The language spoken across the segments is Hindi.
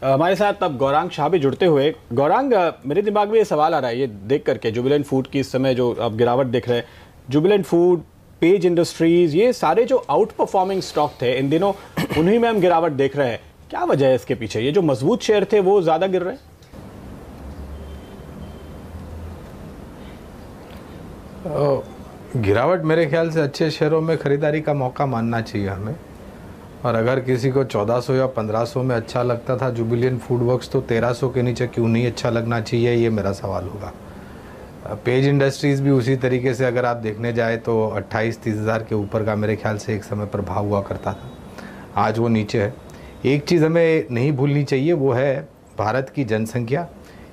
हमारे साथ अब गौरांग शाह भी जुड़ते हुए। गौरांग, मेरे दिमाग में ये सवाल आ रहा है ये देख करके, जुबिलेंट फूड की इस समय जो आप गिरावट देख रहे हैं, जुबिलेंट फूड, पेज इंडस्ट्रीज, ये सारे जो आउट परफॉर्मिंग स्टॉक थे इन दिनों, उन्हीं में हम गिरावट देख रहे हैं। क्या वजह है इसके पीछे? ये जो मजबूत शेयर थे वो ज्यादा गिर रहे हैं? गिरावट मेरे ख्याल से अच्छे शेयरों में खरीदारी का मौका मानना चाहिए हमें। और अगर किसी को 1400 या 1500 में अच्छा लगता था जुबिलेंट फूड वर्क्स, तो 1300 के नीचे क्यों नहीं अच्छा लगना चाहिए, ये मेरा सवाल होगा। पेज इंडस्ट्रीज़ भी उसी तरीके से अगर आप देखने जाए तो 28-30 हज़ार के ऊपर का मेरे ख्याल से एक समय पर भाव हुआ करता था, आज वो नीचे है। एक चीज़ हमें नहीं भूलनी चाहिए, वो है भारत की जनसंख्या।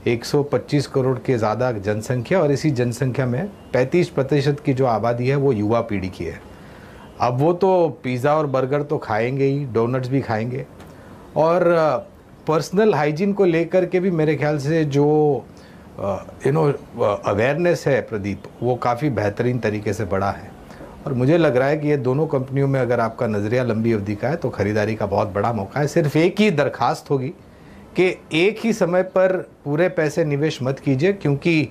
125 करोड़ के ज़्यादा जनसंख्या, और इसी जनसंख्या में 35% की जो आबादी है वो युवा पीढ़ी की है। अब वो तो पिज़्ज़ा और बर्गर तो खाएंगे ही, डोनट्स भी खाएंगे, और पर्सनल हाइजीन को लेकर के भी मेरे ख्याल से जो अवेयरनेस है प्रदीप, वो काफ़ी बेहतरीन तरीके से बढ़ा है। और मुझे लग रहा है कि ये दोनों कंपनियों में अगर आपका नज़रिया लंबी अवधि का है तो ख़रीदारी का बहुत बड़ा मौका है। सिर्फ एक ही दरखास्त होगी कि एक ही समय पर पूरे पैसे निवेश मत कीजिए, क्योंकि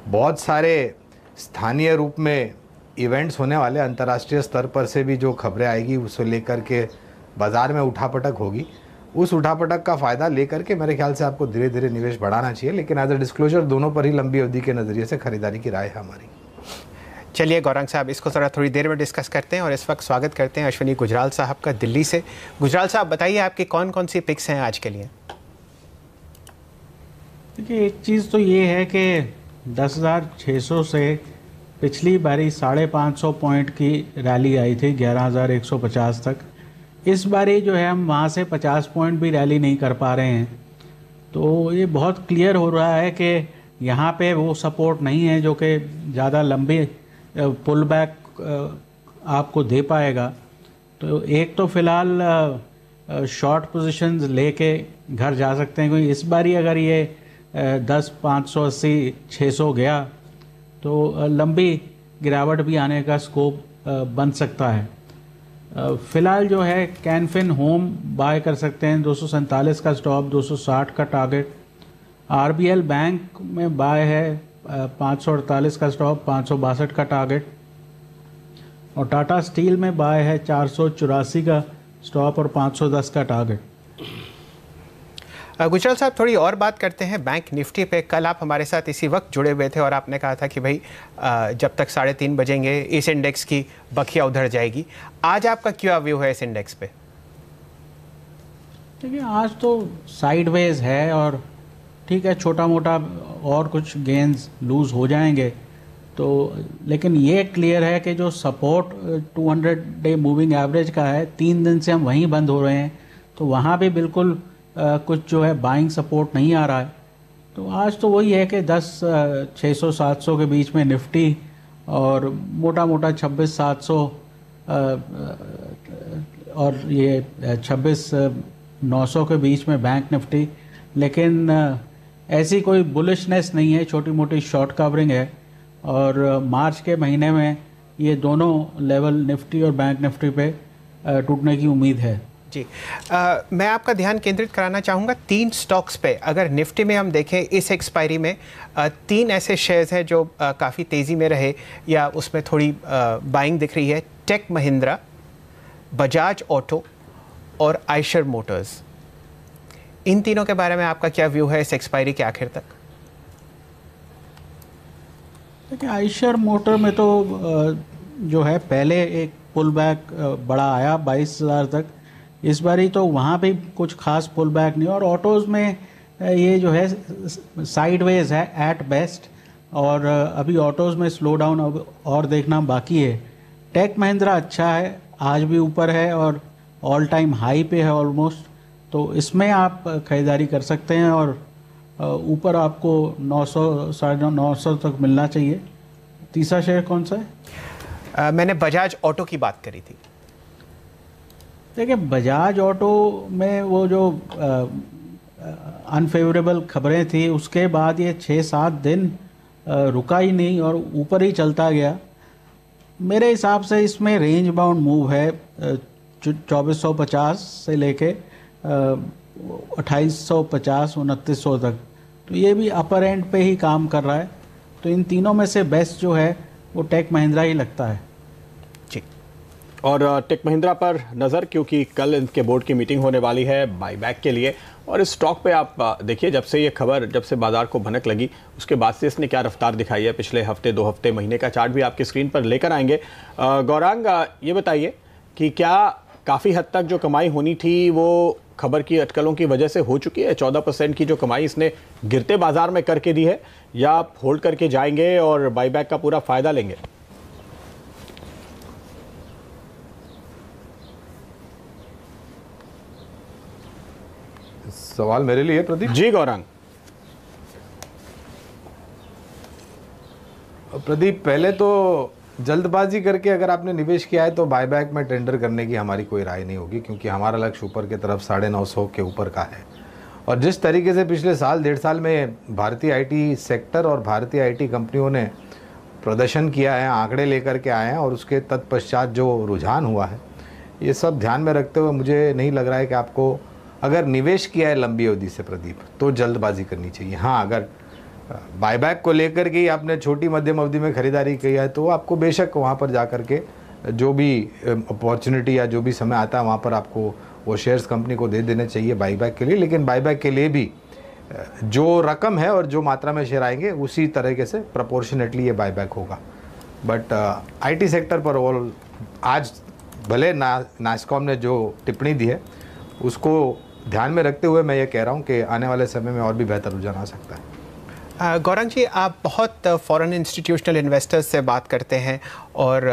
बहुत सारे स्थानीय रूप में इवेंट्स होने वाले, अंतर्राष्ट्रीय स्तर पर से भी जो खबरें आएगी उसे लेकर के बाज़ार में उठापटक होगी। उस उठापटक का फ़ायदा लेकर के मेरे ख्याल से आपको धीरे धीरे निवेश बढ़ाना चाहिए, लेकिन एज अ डिस्क्लोजर दोनों पर ही लंबी अवधि के नज़रिए से खरीदारी की राय है हमारी। चलिए गौरांग साहब, इसको ज़रा थोड़ी देर में डिस्कस करते हैं, और इस वक्त स्वागत करते हैं अश्विनी गुजराल साहब का दिल्ली से। गुजराल साहब, बताइए आपकी कौन कौन सी पिक्स हैं आज के लिए? देखिए, एक चीज़ तो ये है कि 10,600 से पिछली बारी 550 पॉइंट की रैली आई थी 11,150 तक। इस बारी जो है हम वहाँ से 50 पॉइंट भी रैली नहीं कर पा रहे हैं, तो ये बहुत क्लियर हो रहा है कि यहाँ पे वो सपोर्ट नहीं है जो कि ज़्यादा लंबी पुल बैक आपको दे पाएगा। तो एक तो फ़िलहाल शॉर्ट पोजीशंस लेके घर जा सकते हैं, क्योंकि इस बारी अगर ये 10, 580, 600 गया तो लंबी गिरावट भी आने का स्कोप बन सकता है। फ़िलहाल जो है कैनफिन होम बाय कर सकते हैं, 247 का स्टॉप, 260 का टारगेट। आरबीएल बैंक में बाय है, 548 का स्टॉप, 562 का टारगेट। और टाटा स्टील में बाय है, 484 का स्टॉप और 510 का टारगेट। गुजराल साहब, थोड़ी और बात करते हैं बैंक निफ्टी पे। कल आप हमारे साथ इसी वक्त जुड़े हुए थे और आपने कहा था कि भाई जब तक 3:30 बजेंगे इस इंडेक्स की बखिया उधर जाएगी। आज आपका क्या व्यू है इस इंडेक्स पे? देखिए, आज तो साइडवेज है और ठीक है, छोटा मोटा और कुछ गेंस लूज़ हो जाएंगे तो, लेकिन ये क्लियर है कि जो सपोर्ट 200 डे मूविंग एवरेज का है, 3 दिन से हम वहीं बंद हो रहे हैं, तो वहाँ भी बिल्कुल कुछ जो है बाइंग सपोर्ट नहीं आ रहा है। तो आज तो वही है कि 10,600-700 के बीच में निफ्टी और मोटा मोटा 26,700 और ये 26,900 के बीच में बैंक निफ्टी। लेकिन ऐसी कोई बुलिशनेस नहीं है, छोटी मोटी शॉर्ट कवरिंग है, और मार्च के महीने में ये दोनों लेवल निफ्टी और बैंक निफ्टी पे टूटने की उम्मीद है। जी, मैं आपका ध्यान केंद्रित कराना चाहूँगा 3 स्टॉक्स पे। अगर निफ्टी में हम देखें इस एक्सपायरी में 3 ऐसे शेयर्स हैं जो काफ़ी तेज़ी में रहे या उसमें थोड़ी बाइंग दिख रही है। टेक महिंद्रा, बजाज ऑटो और आयशर मोटर्स। इन तीनों के बारे में आपका क्या व्यू है इस एक्सपायरी के आखिर तक? देखिए, आयशर मोटर में तो जो है पहले एक पुल बैक बड़ा आया 22,000 तक, इस बारी तो वहाँ भी कुछ खास पुल बैक नहीं। और ऑटोज़ में ये जो है साइडवेज है एट बेस्ट, और अभी ऑटोज़ में स्लो डाउन अब और देखना बाकी है। टेक महिंद्रा अच्छा है, आज भी ऊपर है और ऑल टाइम हाई पे है ऑलमोस्ट, तो इसमें आप खरीदारी कर सकते हैं और ऊपर आपको 900, 950 तक मिलना चाहिए। तीसरा शेयर कौन सा है? मैंने बजाज ऑटो की बात करी थी। देखिए, बजाज ऑटो में वो जो अनफेवरेबल खबरें थी उसके बाद ये 6-7 दिन रुका ही नहीं और ऊपर ही चलता गया। मेरे हिसाब से इसमें रेंज बाउंड मूव है 2450 से लेके 2850 2900 तक, तो ये भी अपर एंड पे ही काम कर रहा है। तो इन तीनों में से बेस्ट जो है वो टेक महिंद्रा ही लगता है जी। और टेक महिंद्रा पर नज़र, क्योंकि कल इनके बोर्ड की मीटिंग होने वाली है बाईबैक के लिए। और इस स्टॉक पे आप देखिए, जब से ये खबर, जब से बाजार को भनक लगी उसके बाद से इसने क्या रफ्तार दिखाई है। पिछले हफ्ते, 2 हफ्ते, महीने का चार्ट भी आपकी स्क्रीन पर लेकर आएंगे। गौरांग, ये बताइए कि क्या काफ़ी हद तक जो कमाई होनी थी वो खबर की अटकलों की वजह से हो चुकी है? 14% की जो कमाई इसने गिरते बाजार में करके दी है, या आप होल्ड करके जाएंगे और बाईबैक का पूरा फायदा लेंगे? सवाल मेरे लिए प्रदीप जी गौरांग। प्रदीप, पहले तो जल्दबाजी करके अगर आपने निवेश किया है तो बायबैक में टेंडर करने की हमारी कोई राय नहीं होगी, क्योंकि हमारा लक्ष्य ऊपर की तरफ 950 के ऊपर का है। और जिस तरीके से पिछले साल 1.5 साल में भारतीय आईटी सेक्टर और भारतीय आईटी कंपनियों ने प्रदर्शन किया है, आंकड़े लेकर के आए हैं, और उसके तत्पश्चात जो रुझान हुआ है, ये सब ध्यान में रखते हुए मुझे नहीं लग रहा है कि आपको, अगर निवेश किया है लंबी अवधि से प्रदीप, तो जल्दबाजी करनी चाहिए। हाँ, अगर बायबैक को लेकर के आपने छोटी मध्यम अवधि में खरीदारी की है तो आपको बेशक वहाँ पर जा कर के जो भी अपॉर्चुनिटी या जो भी समय आता है वहाँ पर आपको वो शेयर्स कंपनी को दे देने चाहिए बायबैक के लिए। लेकिन बायबैक के लिए भी जो रकम है और जो मात्रा में शेयर आएंगे उसी तरीके से प्रपोर्शनेटली ये बायबैक होगा। बट आईटी सेक्टर पर ऑल आज भले नास्कॉम ने जो टिप्पणी दी है उसको ध्यान में रखते हुए मैं ये कह रहा हूँ कि आने वाले समय में और भी बेहतर रुझान आ सकता है। गौरांग जी, आप बहुत फॉरेन इंस्टीट्यूशनल इन्वेस्टर्स से बात करते हैं और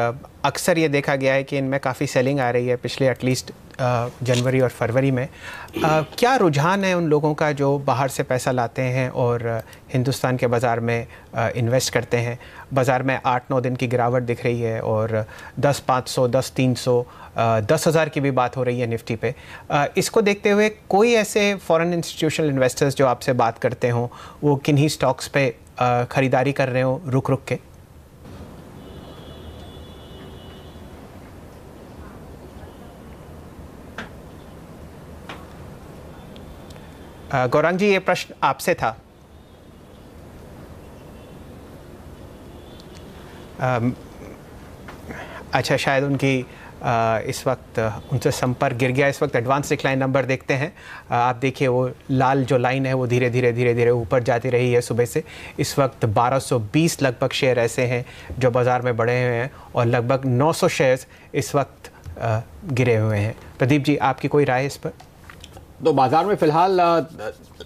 अक्सर ये देखा गया है कि इनमें काफ़ी सेलिंग आ रही है पिछले एटलीस्ट जनवरी और फरवरी में। क्या रुझान है उन लोगों का जो बाहर से पैसा लाते हैं और हिंदुस्तान के बाज़ार में इन्वेस्ट करते हैं? बाज़ार में 8-9 दिन की गिरावट दिख रही है और 10,500, 10,300, 10,000 की भी बात हो रही है निफ्टी पे। इसको देखते हुए कोई ऐसे फॉरेन इंस्टीट्यूशनल इन्वेस्टर्स जो आपसे बात करते हों, वो किन्हीं स्टॉक्स पे ख़रीदारी कर रहे हो रुक रुक के? गौरांग जी, ये प्रश्न आपसे था। अच्छा, शायद उनकी इस वक्त उनसे संपर्क गिर गया। इस वक्त एडवांस डिक्लाइन नंबर देखते हैं। आप देखिए, वो लाल जो लाइन है वो धीरे धीरे ऊपर जाती रही है सुबह से। इस वक्त 1220 लगभग शेयर ऐसे हैं जो बाज़ार में बढ़े हुए हैं और लगभग 900 शेयर्स इस वक्त गिरे हुए हैं। प्रदीप जी, आपकी कोई राय इस पर? तो बाजार में फिलहाल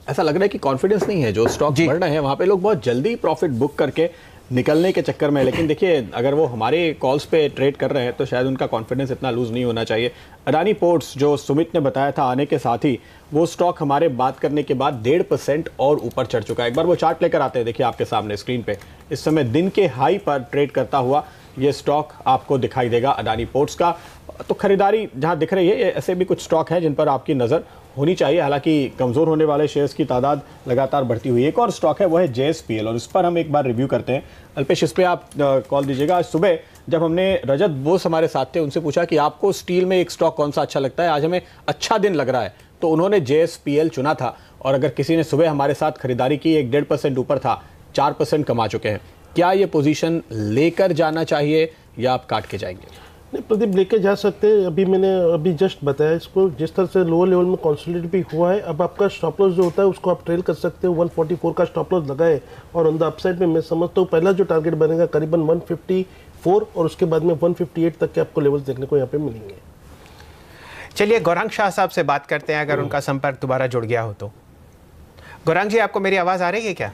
ऐसा लग रहा है कि कॉन्फिडेंस नहीं है। जो स्टॉक बढ़ रहे हैं वहाँ पे लोग बहुत जल्दी प्रॉफिट बुक करके निकलने के चक्कर में। लेकिन देखिए, अगर वो हमारे कॉल्स पे ट्रेड कर रहे हैं तो शायद उनका कॉन्फिडेंस इतना लूज नहीं होना चाहिए। अडानी पोर्ट्स, जो सुमित ने बताया था आने के साथ ही, वो स्टॉक हमारे बात करने के बाद 1.5% और ऊपर चढ़ चुका है। एक बार वो चार्ट लेकर आते हैं, देखिए आपके सामने स्क्रीन पे। इस समय दिन के हाई पर ट्रेड करता हुआ ये स्टॉक आपको दिखाई देगा अडानी पोर्ट्स का। तो खरीदारी जहां दिख रही है, ऐसे भी कुछ स्टॉक हैं जिन पर आपकी नज़र होनी चाहिए। हालांकि कमज़ोर होने वाले शेयर्स की तादाद लगातार बढ़ती हुई। एक और स्टॉक है, वो है JSPL, और इस पर हम एक बार रिव्यू करते हैं। अल्पेश, इस पर आप कॉल दीजिएगा। आज सुबह जब हमने रजत बोस हमारे साथ थे, उनसे पूछा कि आपको स्टील में एक स्टॉक कौन सा अच्छा लगता है, आज हमें अच्छा दिन लग रहा है, तो उन्होंने JSPL चुना था। और अगर किसी ने सुबह हमारे साथ खरीदारी की, 1.5% ऊपर था, 4% कमा चुके हैं। क्या ये पोजीशन लेकर जाना चाहिए या आप काट के जाएंगे? नहीं प्रदीप, लेके जा सकते हैं। मैंने जस्ट बताया इसको, जिस तरह से लोअर लेवल में कंसोलिडेट भी हुआ है। अब आपका स्टॉप लॉस जो होता है उसको आप ट्रेल कर सकते हो। 144 का स्टॉप लॉस लगाए और ऑन द अपसाइड में मैं समझता हूँ पहला जो टारगेट बनेगा करीबन 154 और उसके बाद में 158 तक के आपको लेवल्स देखने को यहाँ पे मिलेंगे। चलिए, गौरांग शाह साहब से बात करते हैं, अगर उनका संपर्क दोबारा जुड़ गया हो तो। गौरांग जी, आपको मेरी आवाज़ आ रही है क्या?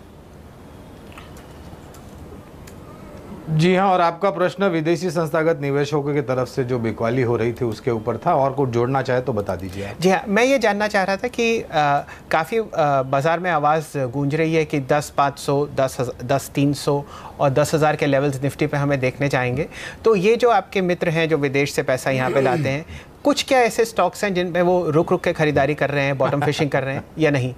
जी हाँ, और आपका प्रश्न विदेशी संस्थागत निवेशकों की तरफ से जो बिकवाली हो रही थी उसके ऊपर था, और कुछ जोड़ना चाहे तो बता दीजिए आप। जी हाँ, मैं ये जानना चाह रहा था कि काफ़ी बाज़ार में आवाज़ गूंज रही है कि 10,500, 10,300 और 10,000 के लेवल्स निफ्टी पे हमें देखने चाहेंगे। तो ये जो आपके मित्र हैं जो विदेश से पैसा यहाँ पे लाते हैं, कुछ क्या ऐसे स्टॉक्स हैं जिनमें वो रुक रुक के खरीदारी कर रहे हैं, बॉटम फिशिंग कर रहे हैं या नहीं?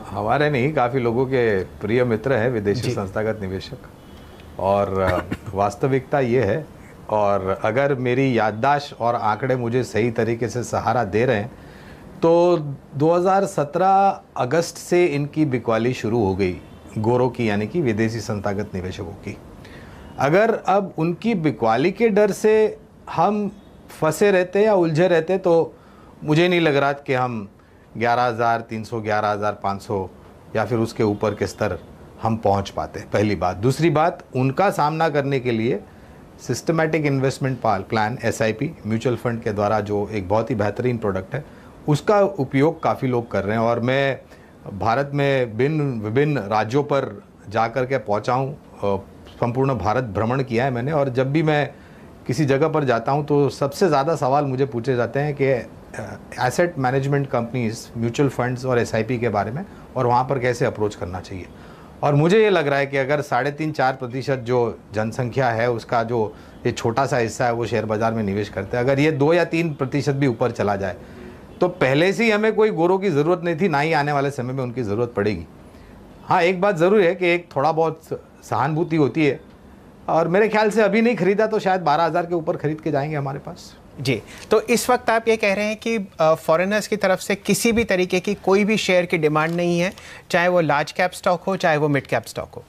हमारे नहीं, काफ़ी लोगों के प्रिय मित्र हैं विदेशी संस्थागत निवेशक। और वास्तविकता ये है और अगर मेरी याददाश्त और आंकड़े मुझे सही तरीके से सहारा दे रहे हैं तो 2017 अगस्त से इनकी बिकवाली शुरू हो गई, गोरों की, यानी कि विदेशी संस्थागत निवेशकों की। अगर अब उनकी बिकवाली के डर से हम फंसे रहते या उलझे रहते तो मुझे नहीं लग रहा कि हम 11,300, 11,500 या फिर उसके ऊपर के स्तर हम पहुंच पाते। पहली बात। दूसरी बात, उनका सामना करने के लिए systematic investment plan SIP mutual fund के द्वारा, जो एक बहुत ही बेहतरीन प्रोडक्ट है, उसका उपयोग काफ़ी लोग कर रहे हैं। और मैं भारत में विभिन्न राज्यों पर जा कर के पहुँचा हूँ, संपूर्ण भारत भ्रमण किया है मैंने, और जब भी मैं किसी जगह पर जाता हूँ तो सबसे ज़्यादा सवाल मुझे पूछे जाते हैं कि asset management companies, mutual funds और SIP के बारे में, और वहाँ पर कैसे अप्रोच करना चाहिए। और मुझे ये लग रहा है कि अगर 3.5-4% जो जनसंख्या है उसका जो ये छोटा सा हिस्सा है वो शेयर बाज़ार में निवेश करते हैं, अगर ये 2 या 3% भी ऊपर चला जाए तो पहले से ही हमें कोई गोरों की ज़रूरत नहीं थी, ना ही आने वाले समय में उनकी ज़रूरत पड़ेगी। हाँ, एक बात ज़रूर है कि एक थोड़ा बहुत सहानुभूति होती है, और मेरे ख्याल से अभी नहीं खरीदा तो शायद 12,000 के ऊपर खरीद के जाएंगे हमारे पास। जी, तो इस वक्त आप ये कह रहे हैं कि फॉरेनर्स की तरफ से किसी भी तरीके की कोई भी शेयर की डिमांड नहीं है, चाहे वो लार्ज कैप स्टॉक हो चाहे वो मिड कैप स्टॉक हो?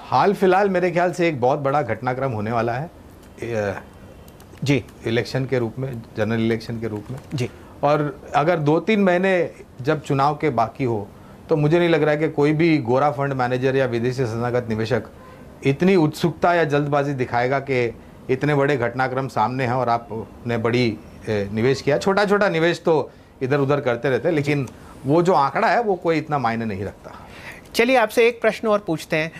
हाल फिलहाल मेरे ख्याल से एक बहुत बड़ा घटनाक्रम होने वाला है जी, इलेक्शन के रूप में, जनरल इलेक्शन के रूप में जी। और अगर 2-3 महीने जब चुनाव के बाकी हो तो मुझे नहीं लग रहा है कि कोई भी गोरा फंड मैनेजर या विदेशी संस्थागत निवेशक इतनी उत्सुकता या जल्दबाजी दिखाएगा कि इतने बड़े घटनाक्रम सामने हैं और आपने बड़ी निवेश किया। छोटा छोटा निवेश तो इधर उधर करते रहते हैं, लेकिन वो जो आंकड़ा है वो कोई इतना मायने नहीं रखता। चलिए आपसे एक प्रश्न और पूछते हैं।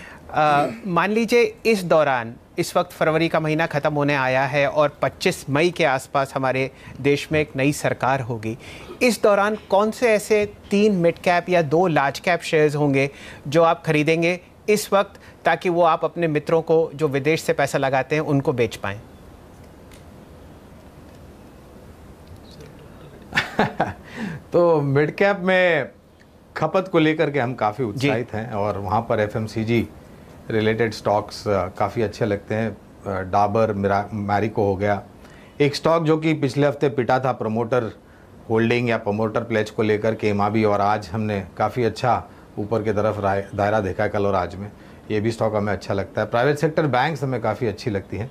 मान लीजिए इस दौरान, इस वक्त फरवरी का महीना ख़त्म होने आया है और 25 मई के आसपास हमारे देश में एक नई सरकार होगी। इस दौरान कौन से ऐसे 3 मिड कैप या 2 लार्ज कैप शेयर्स होंगे जो आप खरीदेंगे इस वक्त, ताकि वो आप अपने मित्रों को जो विदेश से पैसा लगाते हैं उनको बेच पाएं? तो मिड कैप में खपत को लेकर के हम काफ़ी उत्साहित हैं, और वहाँ पर FMCG रिलेटेड स्टॉक्स काफ़ी अच्छे लगते हैं। डाबर, मैरिको हो गया। एक स्टॉक जो कि पिछले हफ्ते पिटा था प्रमोटर होल्डिंग या प्रमोटर प्लेज को लेकर के, इमामी, और आज हमने काफ़ी अच्छा ऊपर की तरफ दायरा देखा है कल और आज में। ये भी स्टॉक हमें अच्छा लगता है। प्राइवेट सेक्टर बैंक्स हमें काफ़ी अच्छी लगती हैं।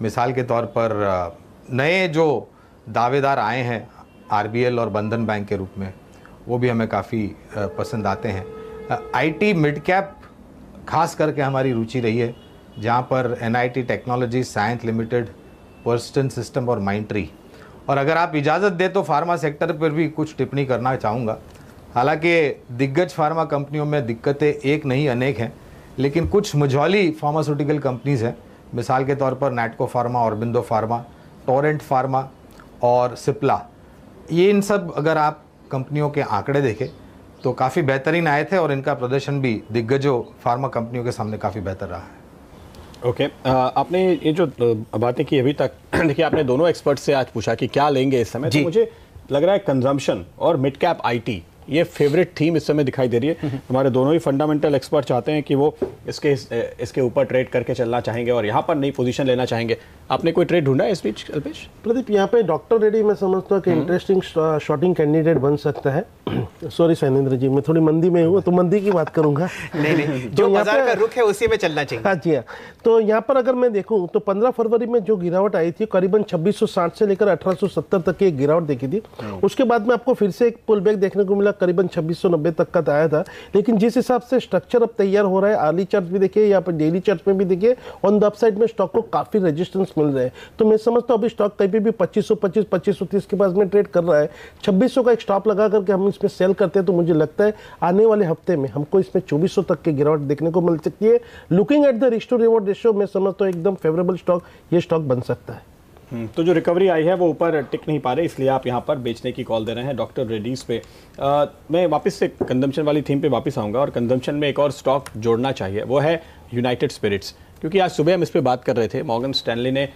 मिसाल के तौर पर नए जो दावेदार आए हैं RBL और बंधन बैंक के रूप में, वो भी हमें काफ़ी पसंद आते हैं। IT मिड कैप खास करके हमारी रुचि रही है, जहाँ पर NIT टेक्नोलॉजी, साइंस लिमिटेड, पर्स्टन सिस्टम और माइंट्री। और अगर आप इजाज़त दें तो फार्मा सेक्टर पर भी कुछ टिप्पणी करना चाहूँगा। हालांकि दिग्गज फार्मा कंपनियों में दिक्कतें एक नहीं अनेक हैं, लेकिन कुछ मझौली फार्मास्यूटिकल कंपनीज़ हैं। मिसाल के तौर पर Natco pharma, Aurobindo pharma, Torrent pharma और सिप्ला। ये इन सब अगर आप कंपनियों के आंकड़े देखें तो काफ़ी बेहतरीन आए थे, और इनका प्रदर्शन भी दिग्गजों फार्मा कंपनियों के सामने काफ़ी बेहतर रहा है। ओके, आपने ये जो बातें की अभी तक, देखिए आपने दोनों एक्सपर्ट से आज पूछा कि क्या लेंगे इस समय, तो मुझे लग रहा है कंजम्पशन और मिड कैप IT ये फेवरेट थीम इस समय दिखाई दे रही है। हमारे दोनों ही फंडामेंटल एक्सपर्ट चाहते हैं कि वो इसके ऊपर ट्रेड करके चलना चाहेंगे और यहाँ पर नई पोजीशन लेना चाहेंगे। आपने कोई ट्रेड ढूंढा है इस बीच अल्पेश? प्रदीप, यहाँ पे डॉक्टर रेड्डी मैं समझता हूँ कि इंटरेस्टिंग शॉर्टिंग कैंडिडेट बन सकता है। सॉरी शैलेंद्र जी, मैं थोड़ी मंदी में हूँ तो मंदी की बात करूंगा। नहीं, जो बाजार का रुख है उसी में चलना चाहिए। हाँ जी हाँ। तो यहाँ पर अगर मैं देखूँ तो 15 फरवरी में जो गिरावट आई थी करीबन 2660 से लेकर 1870 तक की एक गिरावट देखी थी। उसके बाद में आपको फिर से एक पुल बैक देखने को मिला, करीबन 2690 तक का आया था। लेकिन जिस हिसाब से स्ट्रक्चर अब तैयार हो रहा है, अर्ली चार्ट भी देखिए, यहाँ पर डेली चार्ट में भी देखिए, ऑन द अपसाइड में स्टॉक को काफी रेजिस्टेंस मिल रहे हैं। तो मैं समझता हूँ अभी स्टॉक कहीं पे भी 2525, 2530 के पास में ट्रेड कर रहा है। 2600 का एक स्टॉप लगा करके हम इसमें सेल करते हैं तो मुझे लगता है आने वाले हफ्ते में हमको इसमें 2400 तक की गिरावट देखने को मिल सकती है। Looking at the risk to reward ratio, मैं समझता हूँ एकदम फेवरेबल स्टॉक ये स्टॉक बन सकता है। तो जो रिकवरी आई है वो ऊपर टिक नहीं पा रहे, इसलिए आप यहाँ पर बेचने की कॉल दे रहे हैं डॉक्टर रेड्डीज पे। मैं वापस से कंजम्पशन वाली थीम पे वापस आऊँगा, और कंजम्पशन में एक और स्टॉक जोड़ना चाहिए, वो है यूनाइटेड स्पिरिट्स। क्योंकि आज सुबह हम इस पे बात कर रहे थे, मॉर्गन स्टैनली ने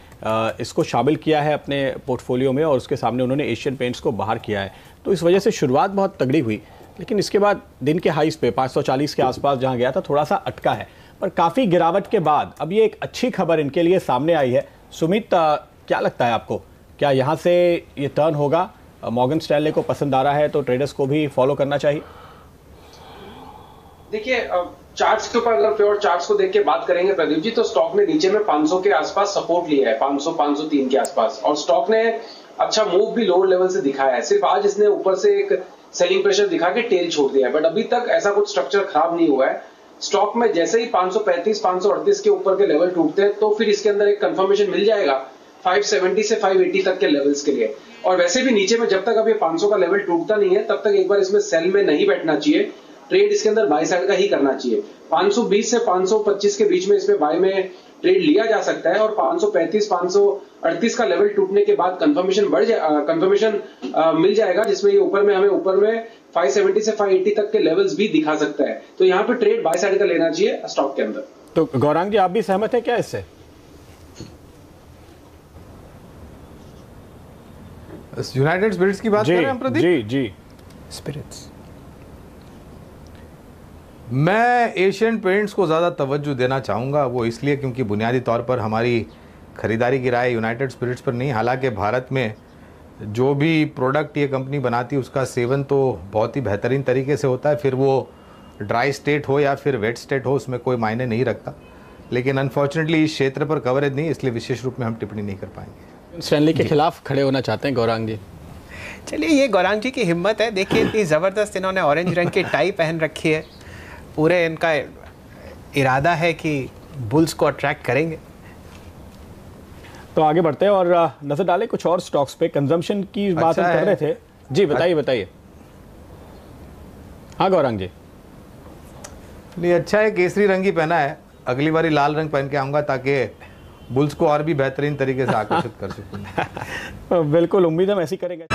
इसको शामिल किया है अपने पोर्टफोलियो में, और उसके सामने उन्होंने एशियन पेंट्स को बाहर किया है। तो इस वजह से शुरुआत बहुत तगड़ी हुई, लेकिन इसके बाद दिन के हाईस पे 540 के आसपास जहाँ गया था थोड़ा सा अटका है। पर काफ़ी गिरावट के बाद अब ये एक अच्छी खबर इनके लिए सामने आई है। सुमित, क्या लगता है आपको, क्या यहाँ से ये टर्न होगा? मॉर्गन स्टैनले को पसंद आ रहा है तो ट्रेडर्स को भी फॉलो करना चाहिए। देखिए, चार्ट्स के ऊपर अगर प्योर चार्ट्स को देख के बात करेंगे प्रदीप जी, तो स्टॉक ने नीचे में 500 के आसपास सपोर्ट लिया है, 500-503 के आसपास, और स्टॉक ने अच्छा मूव भी लोअर लेवल से दिखाया है। सिर्फ आज इसने ऊपर से एक सेलिंग प्रेशर दिखा के टेल छोड़ दिया है, बट अभी तक ऐसा कुछ स्ट्रक्चर खराब नहीं हुआ है। स्टॉक में जैसे ही 535-538 के ऊपर के लेवल टूटते हैं तो फिर इसके अंदर एक कंफर्मेशन मिल जाएगा 570 से 580 तक के लेवल्स के लिए। और वैसे भी नीचे में जब तक अब ये 500 का लेवल टूटता नहीं है तब तक एक बार इसमें सेल में नहीं बैठना चाहिए, ट्रेड इसके अंदर बाय साइड का ही करना चाहिए। 520 से 525 के बीच में इसमें बाय में ट्रेड लिया जा सकता है, और 535-538 का लेवल टूटने के बाद कंफर्मेशन मिल जाएगा, जिसमें ये ऊपर में 570 से 580 तक के लेवल्स भी दिखा सकता है। तो यहाँ पे ट्रेड बाय साइड का लेना चाहिए स्टॉक के अंदर। तो गौरांग जी, आप भी सहमत है क्या इससे? यूनाइटेड स्पिरिट्स की बात कर रहे हैं प्रदीप? जी स्पिरिट्स, मैं एशियन पेंट्स को ज़्यादा तवज्जो देना चाहूँगा। वो इसलिए क्योंकि बुनियादी तौर पर हमारी खरीदारी की राय यूनाइटेड स्पिरिट्स पर नहीं। हालांकि भारत में जो भी प्रोडक्ट ये कंपनी बनाती है उसका सेवन तो बहुत ही बेहतरीन तरीके से होता है, फिर वो ड्राई स्टेट हो या फिर वेट स्टेट हो उसमें कोई मायने नहीं रखता। लेकिन अनफॉर्चुनेटली इस क्षेत्र पर कवरेज नहीं, इसलिए विशेष रूप में हम टिप्पणी नहीं कर पाएंगे। स्टैनली के खिलाफ खड़े होना चाहते हैं गौरांग जी। चलिए, ये गौरांग जी की हिम्मत है। देखिए, इतनी ज़बरदस्त इन्होंने ऑरेंज रंग की टाई पहन रखी है। पूरे इनका इरादा है कि बुल्स को अट्रैक्ट करेंगे। तो आगे बढ़ते हैं और नजर डालें कुछ और स्टॉक्स पे। कंजम्पशन की बात हम कर रहे थे। जी बताइए। हाँ गौरांग जी। नहीं, अच्छा है केसरी रंग ही पहना है, अगली बारी लाल रंग पहन के आऊँगा ताकि बुल्स को और भी बेहतरीन तरीके से आकर्षित कर सकूँ। बिल्कुल, उम्मीद हम ऐसी करेंगे।